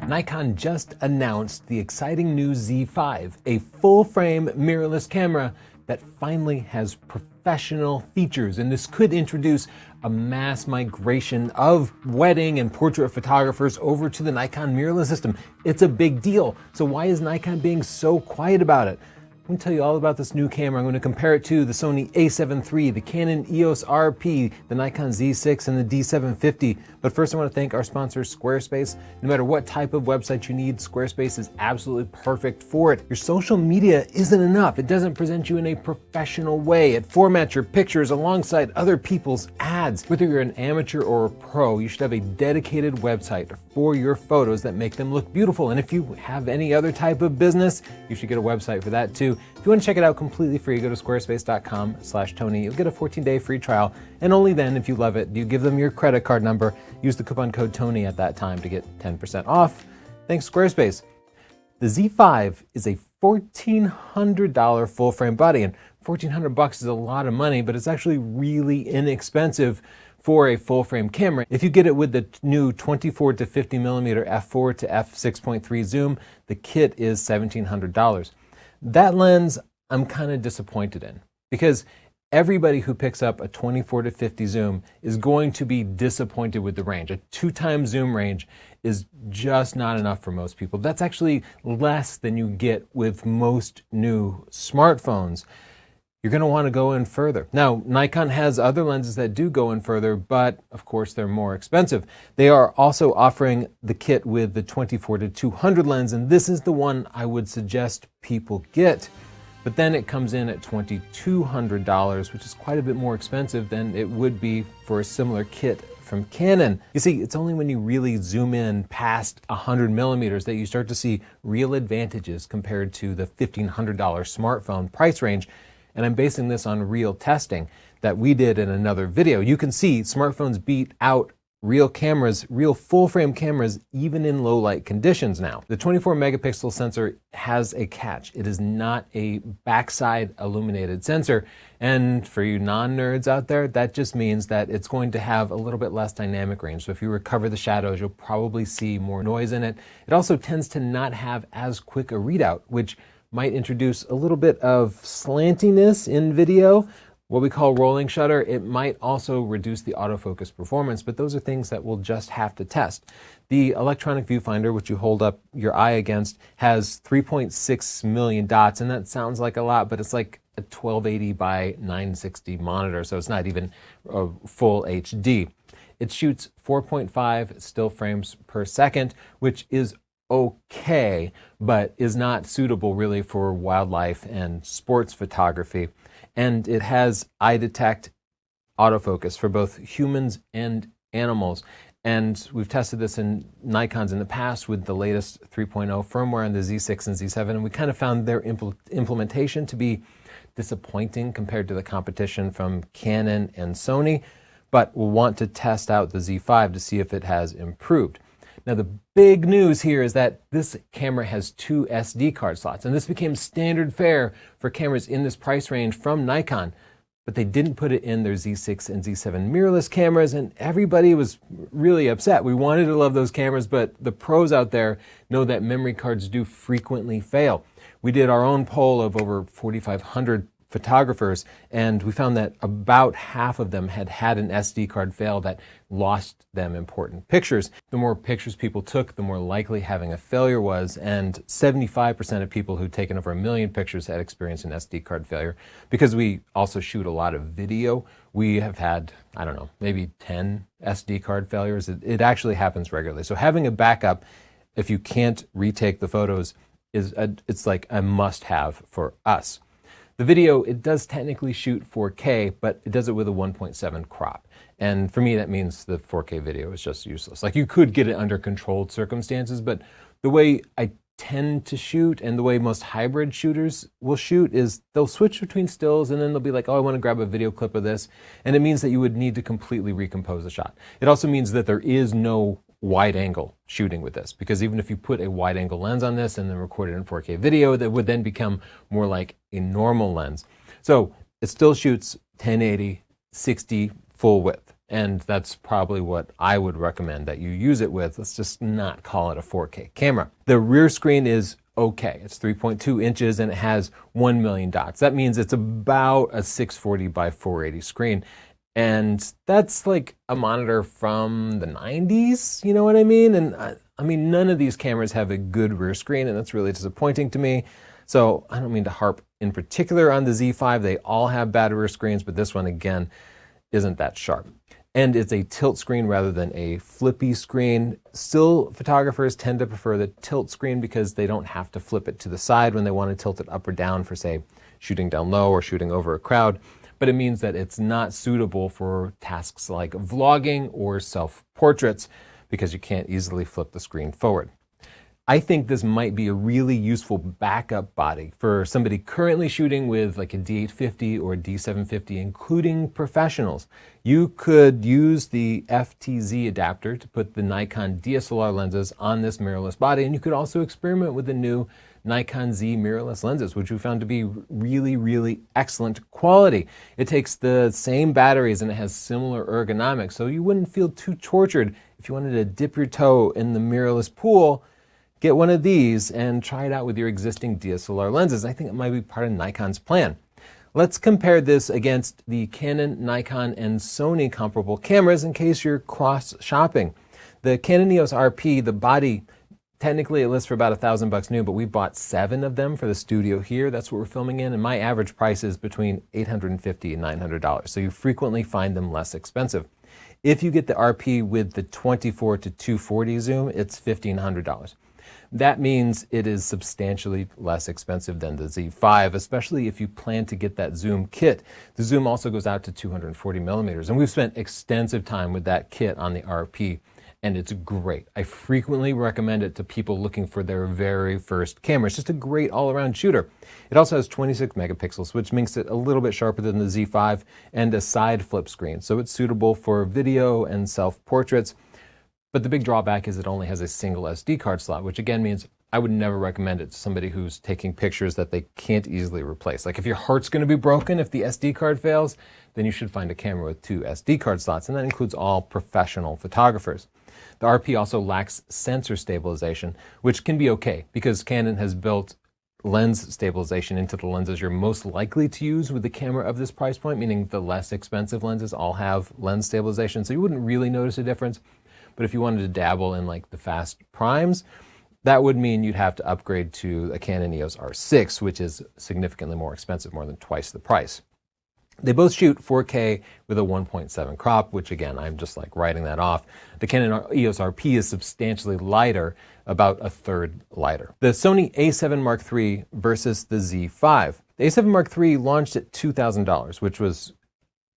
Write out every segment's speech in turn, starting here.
Nikon just announced the exciting new Z5, a full-frame mirrorless camera that finally has professional features, and this could introduce a mass migration of wedding and portrait photographers over to the Nikon mirrorless system. It's a big deal, so why is Nikon being so quiet about it? I'm going to tell you all about this new camera. I'm going to compare it to the Sony A7 III, the Canon EOS RP, the Nikon Z6, and the D750. But first I want to thank our sponsor, Squarespace. No matter what type of website you need, Squarespace is absolutely perfect for it. Your social media isn't enough. It doesn't present you in a professional way. It formats your pictures alongside other people's ads. Whether you're an amateur or a pro, you should have a dedicated website for your photos that make them look beautiful. And if you have any other type of business, you should get a website for that too. If you want to check it out completely free, go to squarespace.com/Tony. You'll get a 14-day free trial, and only then, if you love it, do you give them your credit card number. Use the coupon code Tony at that time to get 10% off. Thanks, Squarespace. The Z5 is a $1,400 full-frame body, and $1,400 is a lot of money, but it's actually really inexpensive for a full-frame camera. If you get it with the new 24 to 50 millimeter f4 to f6.3 zoom, the kit is $1,700. That lens I'm kind of disappointed in, because everybody who picks up a 24 to 50 zoom is going to be disappointed with the range. A 2x zoom range is just not enough for most people. That's actually less than you get with most new smartphones. You're going to want to go in further. Now, Nikon has other lenses that do go in further, but of course they're more expensive. They are also offering the kit with the 24 to 200 lens, and this is the one I would suggest people get. But then it comes in at $2,200, which is quite a bit more expensive than it would be for a similar kit from Canon. You see, it's only when you really zoom in past 100 millimeters that you start to see real advantages compared to the $1,500 smartphone price range. And I'm basing this on real testing that we did in another video. You can see smartphones beat out real cameras, real full-frame cameras, even in low-light conditions now. The 24-megapixel sensor has a catch. It is not a backside illuminated sensor. And for you non-nerds out there, that just means that it's going to have a little bit less dynamic range. So if you recover the shadows, you'll probably see more noise in it. It also tends to not have as quick a readout, which might introduce a little bit of slantiness in video, what we call rolling shutter. It might also reduce the autofocus performance, but those are things that we'll just have to test. The electronic viewfinder, which you hold up your eye against, has 3.6 million dots, and that sounds like a lot, but it's like a 1280 by 960 monitor, so it's not even a full HD. It shoots 4.5 still frames per second, which is okay, but is not suitable really for wildlife and sports photography. And it has eye detect autofocus for both humans and animals. And we've tested this in Nikons in the past with the latest 3.0 firmware on the Z6 and Z7, and we kind of found their implementation to be disappointing compared to the competition from Canon and Sony, but we'll want to test out the Z5 to see if it has improved. Now, the big news here is that this camera has 2 SD card slots, and this became standard fare for cameras in this price range from Nikon, but they didn't put it in their Z6 and Z7 mirrorless cameras, and everybody was really upset. We wanted to love those cameras, but the pros out there know that memory cards do frequently fail. We did our own poll of over 4,500 photographers, and we found that about half of them had had an SD card fail that lost them important pictures. The more pictures people took, the more likely having a failure was, and 75% of people who'd taken over 1 million pictures had experienced an SD card failure. Because we also shoot a lot of video, we have had, I don't know, maybe 10 SD card failures. It actually happens regularly. So having a backup, if you can't retake the photos, it's like a must-have for us. The video, it does technically shoot 4K, but it does it with a 1.7 crop. And for me, that means the 4K video is just useless. Like, you could get it under controlled circumstances, but the way I tend to shoot and the way most hybrid shooters will shoot is they'll switch between stills and then they'll be like, oh, I want to grab a video clip of this. And it means that you would need to completely recompose the shot. It also means that there is no wide angle shooting with this, because even if you put a wide angle lens on this and then record it in 4K video, that would then become more like a normal lens. So it still shoots 1080, 60 full width. And that's probably what I would recommend that you use it with. Let's just not call it a 4K camera. The rear screen is okay. It's 3.2 inches and it has 1 million dots. That means it's about a 640 by 480 screen. And that's like a monitor from the 90s, you know what I mean? And I mean, none of these cameras have a good rear screen, and that's really disappointing to me. So I don't mean to harp in particular on the Z5. They all have bad rear screens, but this one, again, isn't that sharp. And it's a tilt screen rather than a flippy screen. Still, photographers tend to prefer the tilt screen because they don't have to flip it to the side when they want to tilt it up or down for, say, shooting down low or shooting over a crowd. But it means that it's not suitable for tasks like vlogging or self-portraits because you can't easily flip the screen forward. I think this might be a really useful backup body for somebody currently shooting with like a D850 or a D750, including professionals. You could use the FTZ adapter to put the Nikon DSLR lenses on this mirrorless body, and you could also experiment with the new Nikon Z mirrorless lenses, which we found to be really, really excellent quality. It takes the same batteries and it has similar ergonomics, so you wouldn't feel too tortured if you wanted to dip your toe in the mirrorless pool. Get one of these and try it out with your existing DSLR lenses. I think it might be part of Nikon's plan. Let's compare this against the Canon, Nikon, and Sony comparable cameras in case you're cross-shopping. The Canon EOS RP, the body, technically it lists for about $1,000 new, but we bought 7 of them for the studio here. That's what we're filming in, and my average price is between $850 and $900, so you frequently find them less expensive. If you get the RP with the 24 to 240 zoom, it's $1,500. That means it is substantially less expensive than the Z5, especially if you plan to get that zoom kit. The zoom also goes out to 240 millimeters, and we've spent extensive time with that kit on the RP, and it's great. I frequently recommend it to people looking for their very first camera. It's just a great all-around shooter. It also has 26 megapixels, which makes it a little bit sharper than the Z5, and a side flip screen, so it's suitable for video and self-portraits. But the big drawback is it only has a single SD card slot, which again means I would never recommend it to somebody who's taking pictures that they can't easily replace. Like if your heart's going to be broken if the SD card fails, then you should find a camera with 2 SD card slots, and that includes all professional photographers. The RP also lacks sensor stabilization, which can be okay because Canon has built lens stabilization into the lenses you're most likely to use with the camera of this price point, meaning the less expensive lenses all have lens stabilization, so you wouldn't really notice a difference. But if you wanted to dabble in like the fast primes, that would mean you'd have to upgrade to a Canon EOS R6, which is significantly more expensive, more than twice the price. They both shoot 4K with a 1.7 crop, which again, I'm just like writing that off. The Canon EOS RP is substantially lighter, about a third lighter. The Sony A7 Mark III versus the Z5. The A7 Mark III launched at $2,000, which was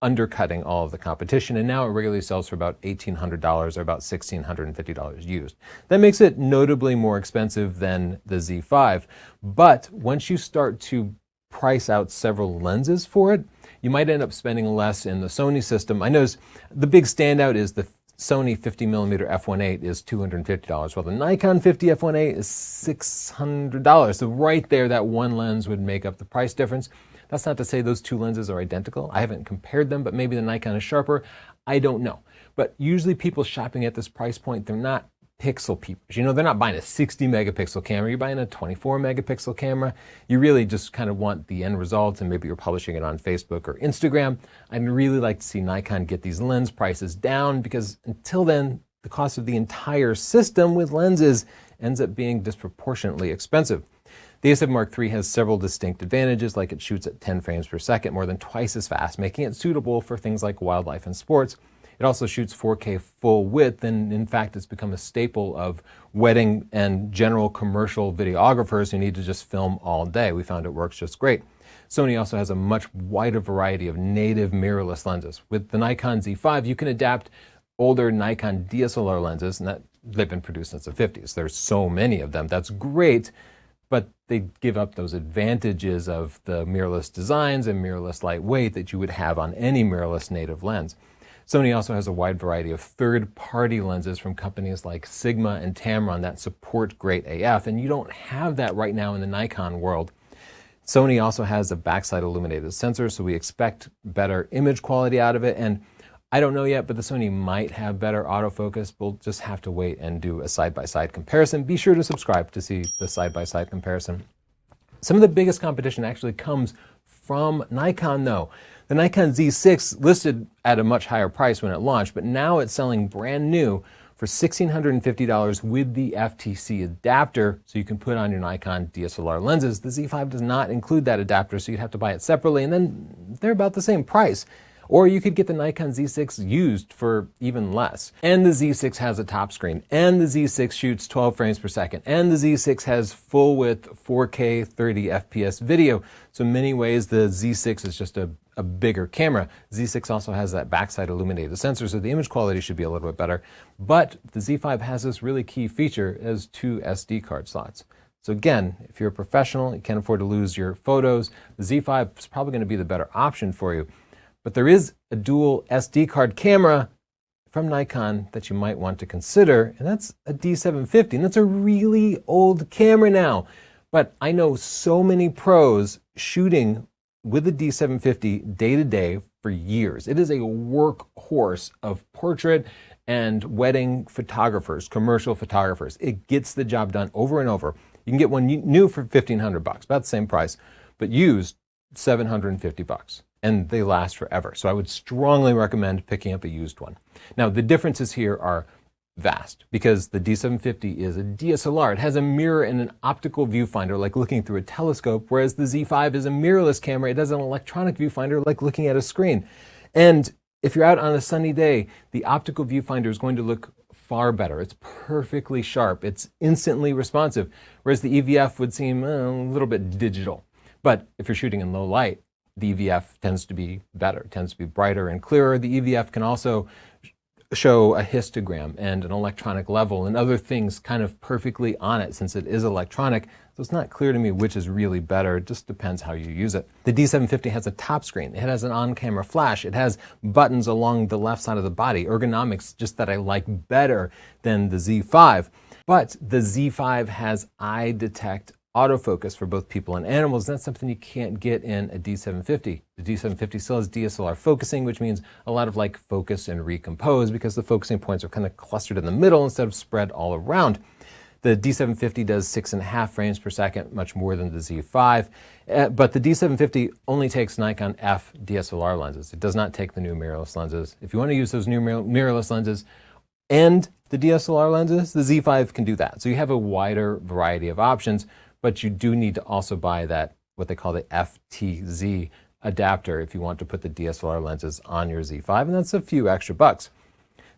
undercutting all of the competition, and now it regularly sells for about $1,800 or about $1,650 used. That makes it notably more expensive than the Z5, but once you start to price out several lenses for it, you might end up spending less in the Sony system. I notice the big standout is the Sony 50mm f1.8 is $250, while the Nikon 50 f1.8 is $600. So right there, that one lens would make up the price difference. That's not to say those two lenses are identical. I haven't compared them, but maybe the Nikon is sharper. I don't know. But usually people shopping at this price point, they're not pixel people. You know, they're not buying a 60 megapixel camera. You're buying a 24 megapixel camera. You really just kind of want the end result, and maybe you're publishing it on Facebook or Instagram. I'd really like to see Nikon get these lens prices down, because until then, the cost of the entire system with lenses ends up being disproportionately expensive. The A7 Mark III has several distinct advantages, like it shoots at 10 frames per second, more than twice as fast, making it suitable for things like wildlife and sports. It also shoots 4K full width, and in fact, it's become a staple of wedding and general commercial videographers who need to just film all day. We found it works just great. Sony also has a much wider variety of native mirrorless lenses. With the Nikon Z5, you can adapt older Nikon DSLR lenses, and they've been produced since the 50s. There's so many of them. That's great, but they give up those advantages of the mirrorless designs and mirrorless lightweight that you would have on any mirrorless native lens. Sony also has a wide variety of third-party lenses from companies like Sigma and Tamron that support great AF, and you don't have that right now in the Nikon world. Sony also has a backside illuminated sensor, so we expect better image quality out of it, and I don't know yet, but the Sony might have better autofocus. We'll just have to wait and do a side-by-side comparison. Be sure to subscribe to see the side-by-side comparison. Some of the biggest competition actually comes from Nikon though. The Nikon Z6 listed at a much higher price when it launched, but now it's selling brand new for $1,650 with the FTC adapter, so you can put on your Nikon DSLR lenses. The Z5 does not include that adapter, so you'd have to buy it separately, and then they're about the same price. Or you could get the Nikon Z6 used for even less. And the Z6 has a top screen, and the Z6 shoots 12 frames per second, and the Z6 has full width 4K 30 FPS video. So in many ways, the Z6 is just a bigger camera. Z6 also has that backside illuminated sensor, so the image quality should be a little bit better. But the Z5 has this really key feature as 2 SD card slots. So again, if you're a professional, you can't afford to lose your photos, the Z5 is probably going to be the better option for you. But there is a dual SD card camera from Nikon that you might want to consider, and that's a D750, and that's a really old camera now. But I know so many pros shooting with the D750 day-to-day for years. It is a workhorse of portrait and wedding photographers, commercial photographers. It gets the job done over and over. You can get one new for $1,500, about the same price, but used $750. And they last forever. So I would strongly recommend picking up a used one. Now, the differences here are vast because the D750 is a DSLR. It has a mirror and an optical viewfinder like looking through a telescope, whereas the Z5 is a mirrorless camera. It has an electronic viewfinder like looking at a screen. And if you're out on a sunny day, the optical viewfinder is going to look far better. It's perfectly sharp. It's instantly responsive, whereas the EVF would seem a little bit digital. But if you're shooting in low light, the EVF tends to be better, tends to be brighter and clearer. The EVF can also show a histogram and an electronic level and other things kind of perfectly on it since it is electronic. So it's not clear to me which is really better. It just depends how you use it. The D750 has a top screen. It has an on-camera flash. It has buttons along the left side of the body. Ergonomics just that I like better than the Z5. But the Z5 has eye detect autofocus for both people and animals. That's something you can't get in a D750. The D750 still has DSLR focusing, which means a lot of like focus and recompose because the focusing points are kind of clustered in the middle instead of spread all around. The D750 does 6.5 frames per second, much more than the Z5, but the D750 only takes Nikon F DSLR lenses. It does not take the new mirrorless lenses. If you want to use those new mirrorless lenses and the DSLR lenses, the Z5 can do that. So you have a wider variety of options, but you do need to also buy that, what they call the FTZ adapter if you want to put the DSLR lenses on your Z5, and that's a few extra bucks.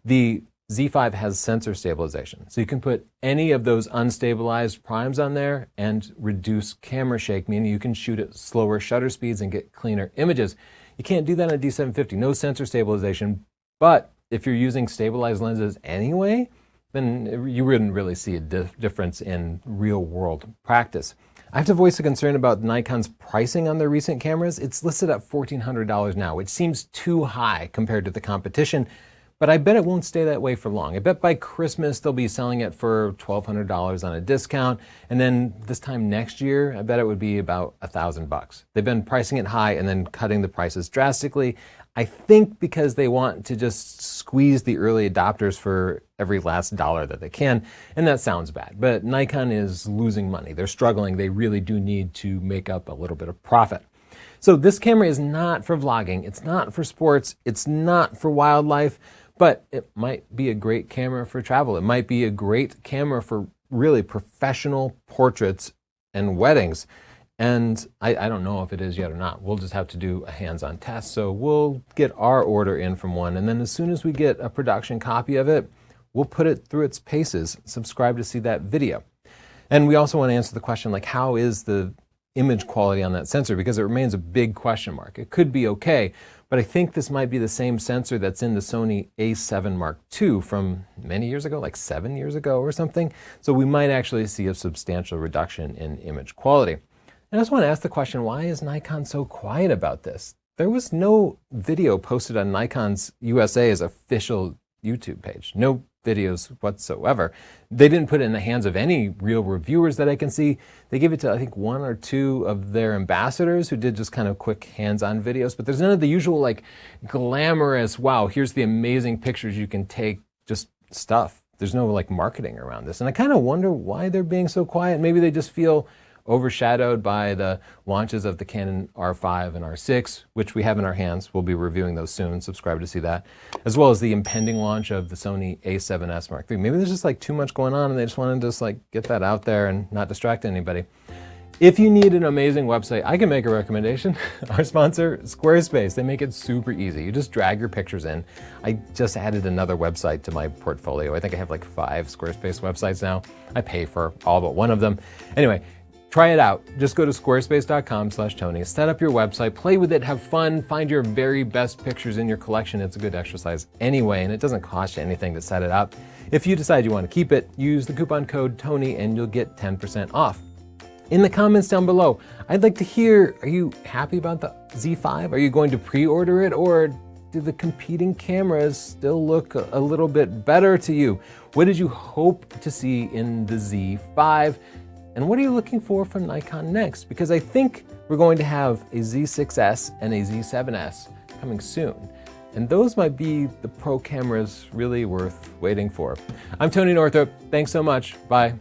The Z5 has sensor stabilization, so you can put any of those unstabilized primes on there and reduce camera shake, meaning you can shoot at slower shutter speeds and get cleaner images. You can't do that on a D750, no sensor stabilization, but if you're using stabilized lenses anyway, then you wouldn't really see a difference in real-world practice. I have to voice a concern about Nikon's pricing on their recent cameras. It's listed at $1,400 now, which seems too high compared to the competition, but I bet it won't stay that way for long. I bet by Christmas they'll be selling it for $1,200 on a discount, and then this time next year, I bet it would be about $1,000. They've been pricing it high and then cutting the prices drastically. I think because they want to just squeeze the early adopters for every last dollar that they can, and that sounds bad. But Nikon is losing money. They're struggling. They really do need to make up a little bit of profit. So this camera is not for vlogging. It's not for sports. It's not for wildlife, but it might be a great camera for travel. It might be a great camera for really professional portraits and weddings. And I don't know if it is yet or not. We'll just have to do a hands-on test. So we'll get our order in from one. And then as soon as we get a production copy of it, we'll put it through its paces. Subscribe to see that video. And we also want to answer the question, like, how is the image quality on that sensor? Because it remains a big question mark. It could be okay, but I think this might be the same sensor that's in the Sony A7 Mark II from many years ago, like 7 years ago or something. So we might actually see a substantial reduction in image quality. I just want to ask the question, why is Nikon so quiet about this? There was no video posted on Nikon's USA's official YouTube page. No videos whatsoever. They didn't put it in the hands of any real reviewers that I can see. They gave it to, I think, 1 or 2 of their ambassadors who did just kind of quick hands-on videos, but there's none of the usual like glamorous, wow, here's the amazing pictures you can take, just stuff. There's no like marketing around this. And I kind of wonder why they're being so quiet. Maybe they just feel overshadowed by the launches of the Canon R5 and R6, which we have in our hands. We'll be reviewing those soon. Subscribe to see that. As well as the impending launch of the Sony A7S Mark III. Maybe there's just like too much going on and they just want to just like get that out there and not distract anybody. If you need an amazing website, I can make a recommendation. Our sponsor, Squarespace, they make it super easy. You just drag your pictures in. I just added another website to my portfolio. I think I have like 5 Squarespace websites now. I pay for all but one of them. Anyway, try it out. Just go to squarespace.com/Tony, set up your website, play with it, have fun, find your very best pictures in your collection. It's a good exercise anyway, and it doesn't cost you anything to set it up. If you decide you want to keep it, use the coupon code TONY and you'll get 10% off. In the comments down below, I'd like to hear, are you happy about the Z5? Are you going to pre-order it, or do the competing cameras still look a little bit better to you? What did you hope to see in the Z5? And what are you looking for from Nikon next? Because I think we're going to have a Z6S and a Z7S coming soon. And those might be the pro cameras really worth waiting for. I'm Tony Northrup. Thanks so much. Bye.